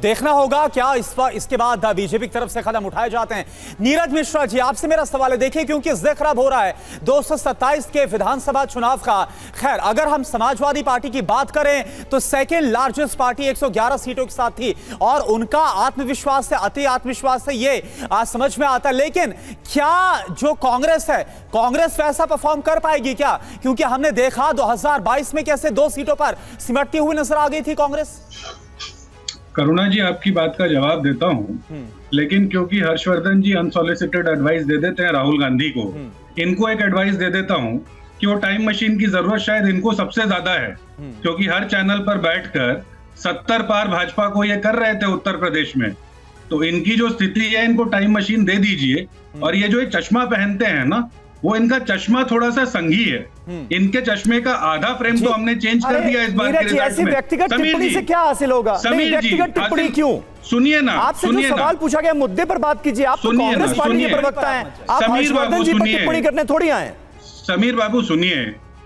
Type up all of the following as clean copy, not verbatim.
देखना होगा क्या इसके बाद बीजेपी की तरफ से कदम उठाए जाते हैं। नीरज मिश्रा जी, आपसे मेरा सवाल है, देखिए क्योंकि जिक्र अब हो रहा है 227 के विधानसभा चुनाव का। खैर, अगर हम समाजवादी पार्टी की बात करें तो सेकेंड लार्जेस्ट पार्टी 111 सीटों के साथ थी और उनका आत्मविश्वास से, अति आत्मविश्वास से ये समझ में आता है। लेकिन क्या जो कांग्रेस है, कांग्रेस वैसा परफॉर्म कर पाएगी क्या? क्योंकि हमने देखा 2022 में कैसे 2 सीटों पर सिमटती हुई नजर आ गई थी कांग्रेस। करुणा जी, आपकी बात का जवाब देता हूं, लेकिन क्योंकि हर्षवर्धन जी अनसॉलिसिटेड एडवाइस दे देते हैं राहुल गांधी को, इनको एक एडवाइस दे देता हूं कि वो टाइम मशीन की जरूरत शायद इनको सबसे ज्यादा है, क्योंकि हर चैनल पर बैठकर 70 पार भाजपा को ये कर रहे थे उत्तर प्रदेश में। तो इनकी जो स्थिति है, इनको टाइम मशीन दे दीजिए। और ये जो एक चश्मा पहनते हैं ना, वो इनका चश्मा थोड़ा सा संघी है। इनके चश्मे का आधा फ्रेम तो हमने चेंज कर दिया इस बार के रिजल्ट में। व्यक्तिगत टिप्पणी से क्या हासिल होगा? व्यक्तिगत टिप्पणी क्यों? सुनिए ना, आपसे जो सवाल पूछा गया मुद्दे पर बात कीजिए। आप कांग्रेस पार्टी के प्रवक्ता हैं, आप हर्षवर्धन जी पर टिप्पणी करने थोड़ी आए। समीर बाबू सुनिए,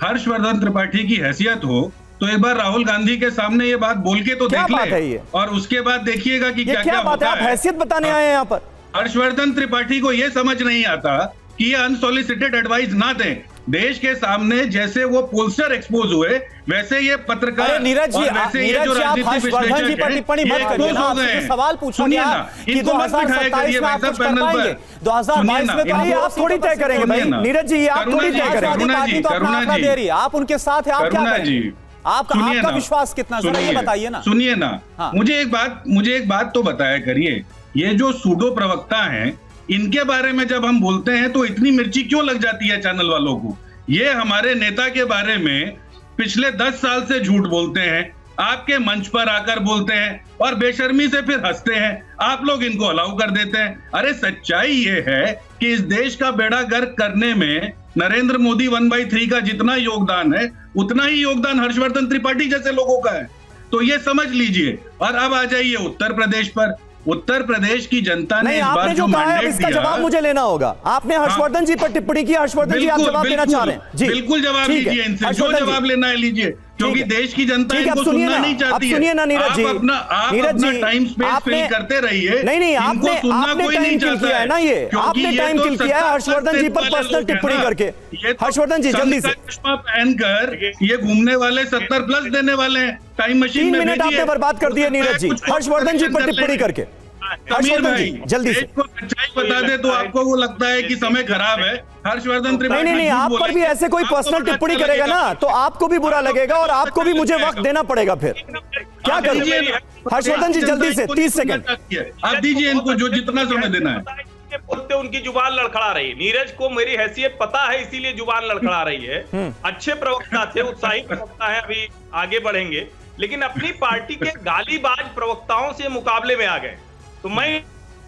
हर्षवर्धन त्रिपाठी की हैसियत हो तो एक बार राहुल गांधी के सामने ये बात बोल के तो देख ले, और उसके बाद देखिएगा कि क्या क्या होता है। आप हैसियत बताने आए हैं यहाँ पर। हर्षवर्धन त्रिपाठी को यह समझ नहीं आता कि ये अनसॉलिसिटेड एडवाइस ना दें देश के सामने। जैसे वो पोलस्टर एक्सपोज हुए, वैसे ये पत्रकार नीरज जी, वैसे ये जो राजनीतिक विश्लेषक हैं, टिप्पणी मत करिए ना। आपसे सवाल पूछा गया कि 2027 में आप कुछ कर पाएंगे, 2022 में तो आप थोड़ी तय करेंगे भाई। नीरज जी, आप थोड़ी तय करेंगे। पार्टी तो अपना आंकड़ा दे रही है, आप उनके साथ हैं, आप क्या करेंगे? आपका विश्वास कितना, जरा ये बताइए ना। सुनिए ना, मुझे एक बात तो बताया करिए। ये जो सूडो प्रवक्ता हैं, इनके बारे में जब हम बोलते हैं तो इतनी मिर्ची क्यों लग जाती है चैनल वालों को? ये हमारे नेता के बारे में पिछले 10 साल से झूठ बोलते हैं, आपके मंच पर आकर बोलते हैं और बेशर्मी से फिर हंसते हैं। आप लोग इनको अलाउ कर देते हैं। अरे सच्चाई ये है कि इस देश का बेड़ा गर्क करने में नरेंद्र मोदी 1/3 का जितना योगदान है, उतना ही योगदान हर्षवर्धन त्रिपाठी जैसे लोगों का है। तो ये समझ लीजिए। और अब आ जाइए उत्तर प्रदेश पर। उत्तर प्रदेश की जनता ने इस बार जो मैंडेट दिया, इसका जवाब मुझे लेना होगा। आपने हर्षवर्धन जी पर टिप्पणी की, हर्षवर्धन जी आप जवाब देना चाह रहे हैं जी? बिल्कुल जवाब लीजिए, इनसे जो जवाब लेना है लीजिए, क्योंकि देश की जनता इनको सुनना नहीं चाहती है। सुनिए ना नीरज जी, आप अपना टाइम स्पेस फिल करते रहिए। नहीं, आपने टाइम किल किया है ना, ये आपने टाइम किल किया है हर्षवर्धन जी पर पर्सनल टिप्पणी करके। हर्षवर्धन जी जल्दी से। चश्मा पहनकर ये घूमने वाले 70+ देने वाले हैं। टाइम मशीन में 3 मिनट आपने बर्बाद कर दिए नीरज जी, हर्षवर्धन जी पर टिप्पणी करके। हर्षवर्धन जी जल्दी से सच्चाई बता दे तो आपको वो लगता है कि समय खराब है। हर्षवर्धन त्रिपाठी नहीं, आप पर भी ऐसे कोई पर्सनल टिप्पणी करेगा ना तो आपको भी बुरा लगेगा और आपको भी मुझे वक्त देना पड़ेगा। फिर क्या करिए? हर्षवर्धन जी जल्दी से 30 सेकंड आप दीजिए इनको जो जितना समय देना है। बोलते उनकी जुबान लड़खड़ा रही है। नीरज को मेरी हैसियत पता है, इसीलिए जुबान लड़खड़ा रही है। अच्छे प्रवक्ता थे, उत्साही प्रवक्ता है, अभी आगे बढ़ेंगे, लेकिन अपनी पार्टी के गालीबाज प्रवक्ताओं से मुकाबले में आ गए। तो मैं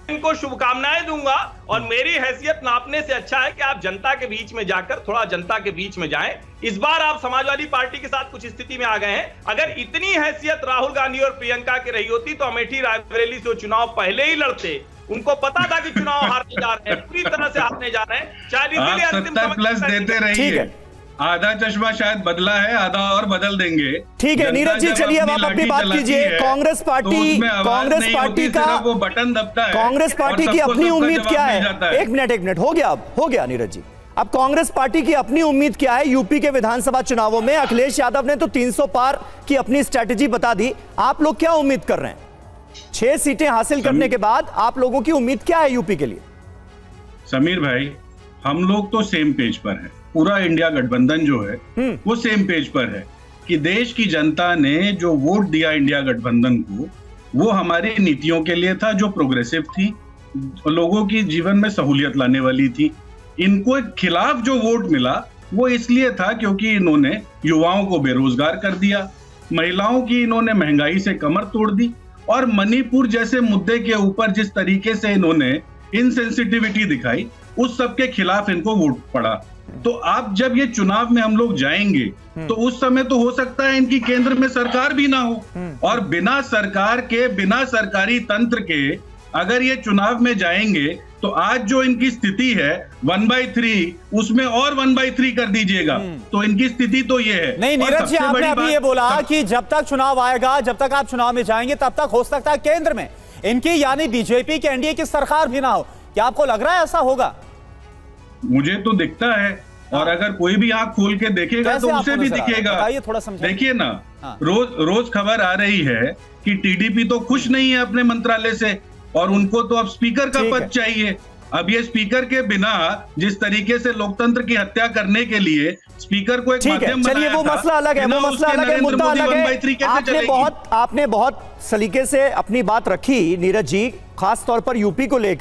इनको शुभकामनाएं दूंगा और मेरी हैसियत नापने से अच्छा है कि आप जनता के बीच में जाकर थोड़ा जनता के बीच में जाएं। इस बार आप समाजवादी पार्टी के साथ कुछ स्थिति में आ गए हैं। अगर इतनी हैसियत राहुल गांधी और प्रियंका की रही होती तो अमेठी रायबरेली से चुनाव पहले ही लड़ते। उनको पता था कि चुनाव हारने जा रहे हैं, पूरी तरह से हारने जा रहे हैं। शायद इसीलिए अंतिम 70+ देते रहिए। आधा चश्मा शायद बदला है, आधा और बदल देंगे। ठीक है नीरज जी, चलिए अब आप अपनी बात कीजिए। कांग्रेस पार्टी का वो बटन दबता है। कांग्रेस पार्टी की अपनी उम्मीद क्या है? एक मिनट हो गया, अब हो गया नीरज जी। अब कांग्रेस पार्टी की अपनी उम्मीद क्या है? यूपी के विधानसभा चुनावों में अखिलेश यादव ने तो 300 पार की अपनी स्ट्रेटेजी बता दी। आप लोग क्या उम्मीद कर रहे हैं? 6 सीटें हासिल करने के बाद आप लोगों की उम्मीद क्या है यूपी के लिए? समीर भाई, हम लोग तो सेम पेज पर हैं। पूरा इंडिया गठबंधन जो है वो सेम पेज पर है कि देश की जनता ने जो वोट दिया इंडिया गठबंधन को, वो हमारी नीतियों के लिए था, जो प्रोग्रेसिव थी, लोगों की जीवन में सहूलियत लाने वाली थी। इनको खिलाफ जो वोट मिला वो इसलिए था क्योंकि इन्होंने युवाओं को बेरोजगार कर दिया, महिलाओं की इन्होंने महंगाई से कमर तोड़ दी, और मणिपुर जैसे मुद्दे के ऊपर जिस तरीके से इन्होंने इनसेंसिटिविटी दिखाई, उस सब के खिलाफ इनको वोट पड़ा। तो आप जब ये चुनाव में हम लोग जाएंगे तो उस समय तो हो सकता है इनकी केंद्र में सरकार भी ना हो, और बिना सरकार के, बिना सरकारी तंत्र के अगर ये चुनाव में जाएंगे तो आज जो इनकी स्थिति है 1/3, उसमें और 1/3 कर दीजिएगा, तो इनकी स्थिति तो ये है। नहीं और नीरज जी, सबसे आपने बड़ी अभी बात- ये बोला कि जब तक चुनाव आएगा, जब तक आप चुनाव में जाएंगे, तब तक हो सकता है केंद्र में इनकी यानी बीजेपी के एनडीए की सरकार भी ना हो। क्या आपको लग रहा है ऐसा होगा? मुझे तो दिखता है, और अगर कोई भी आंख खोल के देखेगा कैसे तो आपको उसे भी नजर आ रहा है? दिखेगा। बताइए, थोड़ा समझाइए। देखिए ना, हाँ। रोज खबर आ रही है कि टीडीपी तो खुश नहीं है अपने मंत्रालय से, और उनको तो अब स्पीकर का ठीक पद है। चाहिए। अब ये स्पीकर के बिना जिस तरीके से लोकतंत्र की हत्या करने के लिए स्पीकर को एक ठीक है, माध्यम चलिए बनाया वो था, मसला अलग है, वो बिना मसला उसके अलग है, नरेंद्र मुद्दा मोदी अलग 1/3 है। कैसे चलेगी? आपने बहुत सलीके से अपनी बात रखी नीरज जी, खास तौर पर यूपी को लेकर।